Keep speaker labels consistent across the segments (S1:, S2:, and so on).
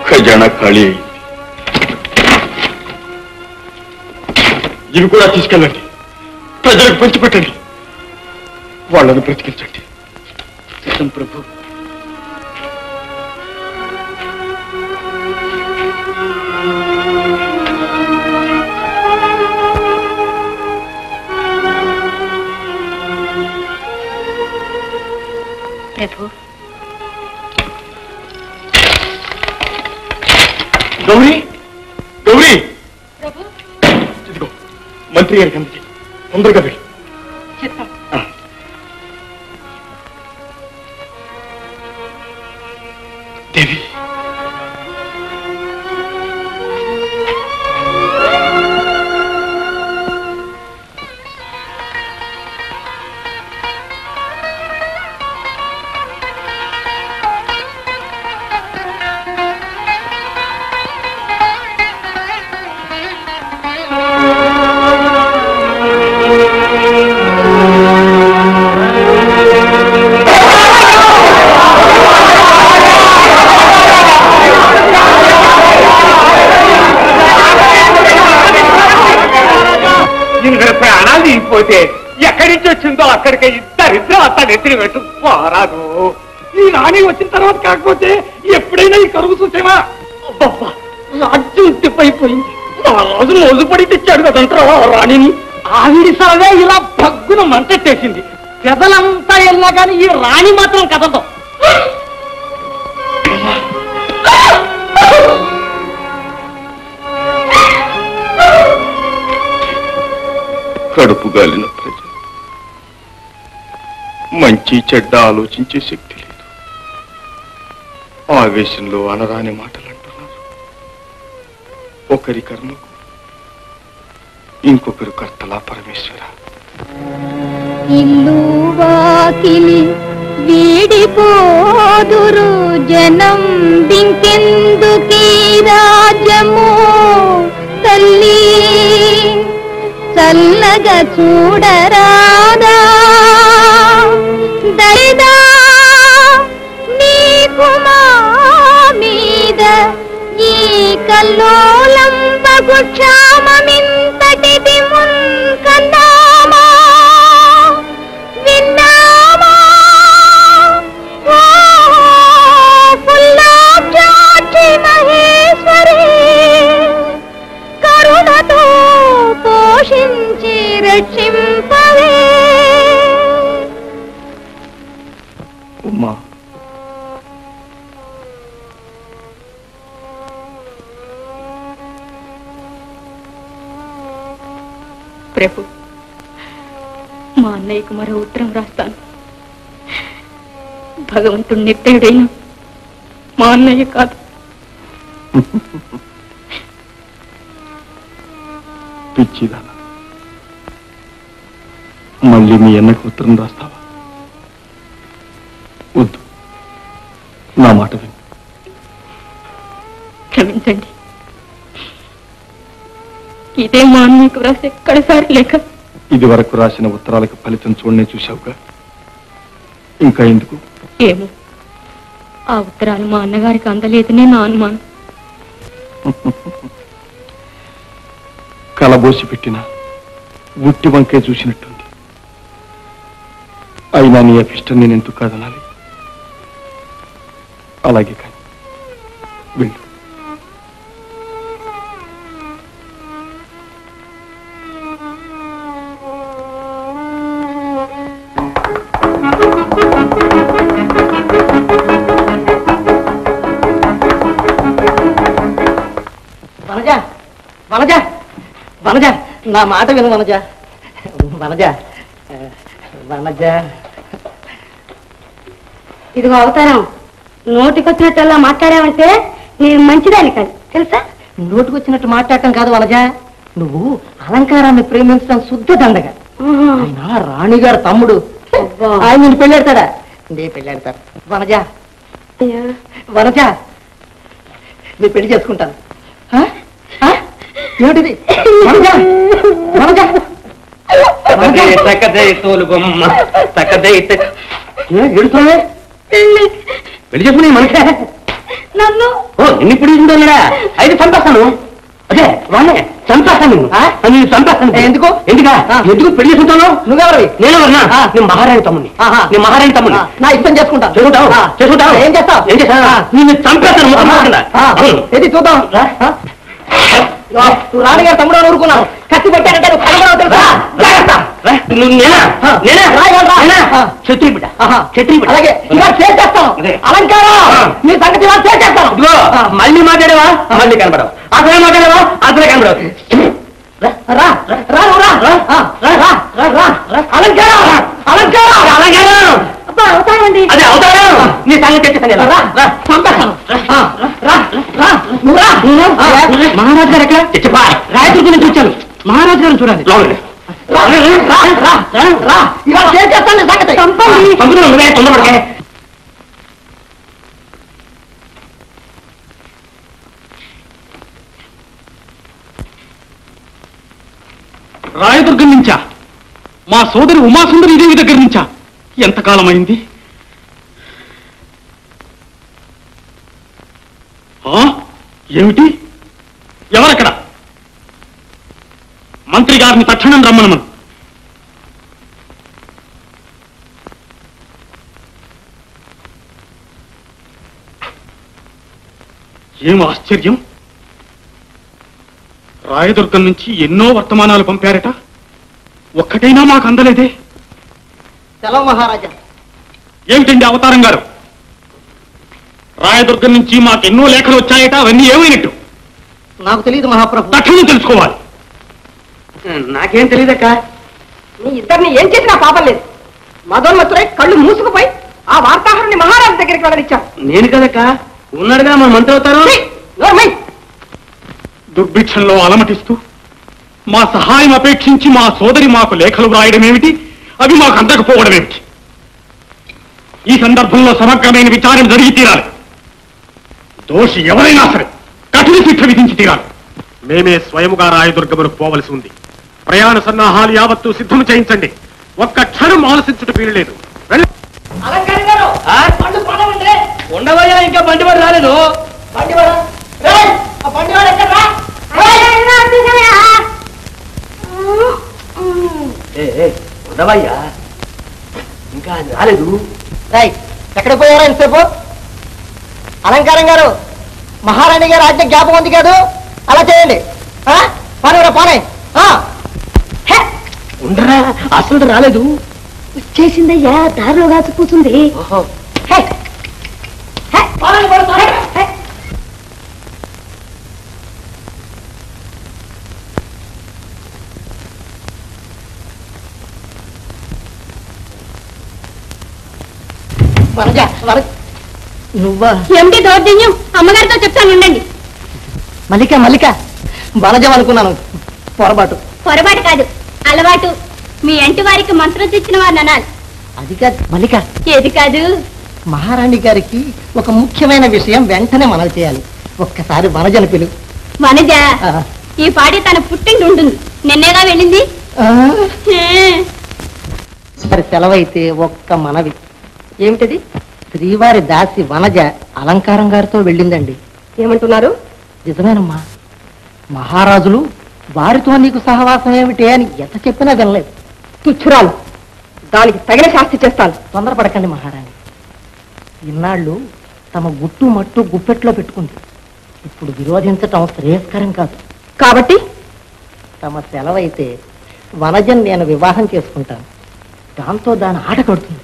S1: ఖజానా ఖాళీ అయింది. ఇవి కూడా తీసుకెళ్ళండి, ప్రజలకు పంచిపెట్టండి, వాళ్ళను బ్రతికించండి. ప్రభు.
S2: ప్రభు.
S1: గౌరీ, గౌరీ,
S2: ప్రభు.
S1: ఇదిగో మంత్రి గారికి అందుకే తొందరగా వెళ్ళి. దేవి,
S3: ప్రాణాలు తీసిపోతే ఎక్కడి నుంచి వచ్చిందో అక్కడికి ఇద్దరిద్దరు అంతా నెత్తిని పెట్టు పోరాదు. ఈ రాణి వచ్చిన తర్వాత కాకపోతే ఎప్పుడైనా ఈ కరువు చూసేమా? అబ్బబ్బా, రాజ్యం తిప్పైపోయింది. మా రాజు మోజుపడి తెచ్చాడు కదంటారా రాణిని. ఆవిడి సలవే ఇలా భగ్గున మంటెట్టేసింది. పెదలంతా వెళ్ళా కానీ ఈ రాణి మాత్రం కదలదు.
S1: కడుపు గాలిన ప్రజలు, మంచి చెడ్డ ఆలోచించే శక్తి లేదు. ఆవేశంలో అనరాని మాటలు అంటున్నారు. ఒకరి కర్మకు ఇంకొకరు కర్తలా పరమేశ్వర.
S4: ఇల్లు వాకిలి వీడిపోదురు జనం దింకెందుకీ రాజ్యము తల్లి చల్లగా చూడరాదా దయదా నీకు మా మీద ఈ కల్లోలం బగు క్షామమింతటిది మున్కన్నామా విన్నామా ఓ పుల్లాబ్జాక్షి మహేశ్వరి కరుణతో పోషించి రక్షింపవే.
S1: ఉమ్మా,
S2: ప్రభు, మా అన్నయ్యకు మరో ఉత్తరం రాస్తాను. భగవంతుడు నిర్దయుడైన మా అన్నయ్య కాదు.
S1: పిచ్చిదానా, మళ్ళీ మీ అన్నకు ఉత్తరం రాస్తావా? వద్దు, నా మాట విను.
S2: క్షమించండి, ఇదే మా అన్నయ్యకు రాసే కడసారి లేక.
S1: ఇది వరకు రాసిన ఉత్తరాలకు ఫలితం చూడనే చూశావుగా, ఇంకా ఎందుకు?
S2: ఏమో, ఆ ఉత్తరాలు మా అన్నగారికి అందలేదనే నా అనుమానం.
S1: కలబోసి పెట్టిన ఉట్టి వంకే చూసినట్టుంది. అయినా నీ అభిష్టం నేను ఎందుకు కాదనాలి? అలాగే కానీ వెళ్ళు.
S3: వనజ, వనజ, వనజ, నా మాట విను వనజ. వనజ, వనజ.
S4: ఇదిగో అవతారం, నోటికొచ్చినట్టల్లా మాట్లాడావంటే నేను మంచిదాన్ని కాదు తెలుసా?
S3: నోటికొచ్చినట్టు మాట్లాడటం కాదు వనజ, నువ్వు అలంకారాన్ని ప్రేమించడం శుద్ధ దండగ. ఆయన రాణిగారు తమ్ముడు, ఆయన నిన్ను పెళ్ళాడతాడా? నే పెళ్ళాడతాడు. వనజ, వనజ, నేను పెళ్లి చేసుకుంటాను. ఏమిటిది? వనజ, వనజ, తోలు బొమ్మ, ఎడుతున్నావే? పెళ్లి చేసుకుని మనకే
S4: నన్ను
S3: ఓ నిన్ను ఇప్పుడు తీసుకుంటా అయితే చంపేస్తాను అదే వాళ్ళే చంపేస్తాను నేను చంపేస్తాను ఎందుకు ఎందుకు పెళ్లి చేసుకుంటాను నువ్వెవరు నేను నేను మహారాణి తమ్ముడిని నేను మహారాణి తమ్ముడిని నా ఇష్టం చేసుకుంటాను చేసుకుంటావు ఏం చేస్తావు నిన్ను చంపేస్తాను ఏది చూద్దాం నువ్వు రాణిగారు తమ్ముడు ఊరుకున్నావు కత్తి పెట్టారంటే క్షత్రి బిడ్డ అలాగే ఇలా చేస్తాను అలంకారం నీ సంగతి ఇలా చేస్తాను మళ్ళీ మాట్లాడేవా మళ్ళీ కనపడవు అసలే మాట్లాడేవా అసలే కనపడవు అలంకారం అలంకారం అలంకారం అదే అవుతారా నీ సంగతి చంపేస్తాను మహారాజు గారు ఎక్కడ రాయదుర్గం నుంచి వచ్చాను మహారాజు గారిని చూడాలి
S1: రాయదుర్గం నుంచా మా సోదరి ఉమాసుందరి దేవి దగ్గర నుంచా ఎంతకాలం అయింది ఏమిటి ఎవరక్కడ మంత్రి గారిని తక్షణం రమ్మనమను ఏం ఆశ్చర్యం రాయదుర్గం నుంచి ఎన్నో వర్తమానాలు పంపారట ఒక్కటైనా మాకు అందలేదే
S3: సెలవు మహారాజా
S1: ఏమిటండి అవతారం గారు రాయదుర్గం నుంచి మాకెన్నో లేఖలు వచ్చాయట అవన్నీ ఏమైనట్టు
S3: నాకు తెలియదు మహాప్రభు
S1: తక్షణం తెలుసుకోవాలి
S3: నాకేం తెలియదక్క నీ ఇద్దరిని ఏం చేసినా పాపం లేదు మదోన్మత్తురై కళ్ళు మూసుకుపోయి ఆ వార్తాహరుని మహారాజు దగ్గరికి వెళ్ళనిచ్చాను నేను కదక్క ఉన్నాడుగా మన మంత్రి అవుతారు
S1: దుర్భిక్షంలో అలమటిస్తూ మా సహాయం అపేక్షించి మా సోదరి మాకు లేఖలు వ్రాయడం ఏమిటి అవి మాకు అందకపోవడం ఏమిటి ఈ సందర్భంలో సమగ్రమైన విచారణ జరిగి తీరాలి దోషి ఎవరైనా సరే కఠిన శిక్ష విధించి తీరాలి మేమే స్వయముగా రాయదుర్గమునకు పోవలసి ఉంది ప్రయాణ సన్నాహాలు యావత్తు సిద్ధం చేయించండి ఒక్క క్షణం ఆలోచించుట వీలులేదు
S3: ఉండవయ్యా ఇంకా బండివాడు రాలేదు ఉండవయ్యా ఇంకా రాలేదు ఎక్కడ పోయారా ఇంతసేపు అలంకారం గారు మహారాణి గారు ఆజ్ఞ జ్ఞాపకం ఉంది కాదు అలా చేయండి పోనే ఉండరా అసలు రాలేదు
S4: వచ్చేసిందయ్యా దారిలో కాచి కూర్చుంది
S3: నువ్వా
S2: ఏమిటి దౌర్జన్యం అమ్మగారితో చెప్తాను ఉండండి
S3: మల్లిక మల్లిక బలజం అనుకున్నాను
S2: పొరపాటు కాదు అలవాటు మీ ఇంటి వారికి మంత్రం తెచ్చిన వారిని అనాలి
S3: అది కాదు మల్లిక
S2: ఏది కాదు
S3: మహారాణి గారికి ఒక ముఖ్యమైన విషయం వెంటనే మనవి చేయాలి ఒక్కసారి వనజను పిలు
S2: వనజ ఈ పాడి తన పుట్టింటి ఉంటుంది నిన్నేగా వెళ్ళింది
S3: సరే సెలవైతే ఒక్క మనవి ఏమిటది శ్రీవారి దాసి వనజ అలంకారం గారితో వెళ్ళిందండి
S2: ఏమంటున్నారు
S3: నిజమేనమ్మా మహారాజులు వారితో నీకు సహవాసం ఏమిటి అని ఎంత చెప్పినా వినలేదు
S2: తుచ్చురాలు దానికి తగిన శాస్తి చేస్తాను
S3: తొందరపడకండి మహారాణి ఇన్నాళ్ళు తమ గుట్టు మట్టు గుప్పెట్లో పెట్టుకుంది ఇప్పుడు విరోధించటం శ్రేయస్కరం కాదు
S2: కాబట్టి
S3: తమ సెలవైతే వనజన్ నేను వివాహం చేసుకుంటాను దాంతో దాని ఆట కడుతుంది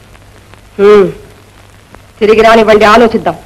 S2: తిరిగి రానివ్వండి ఆలోచిద్దాం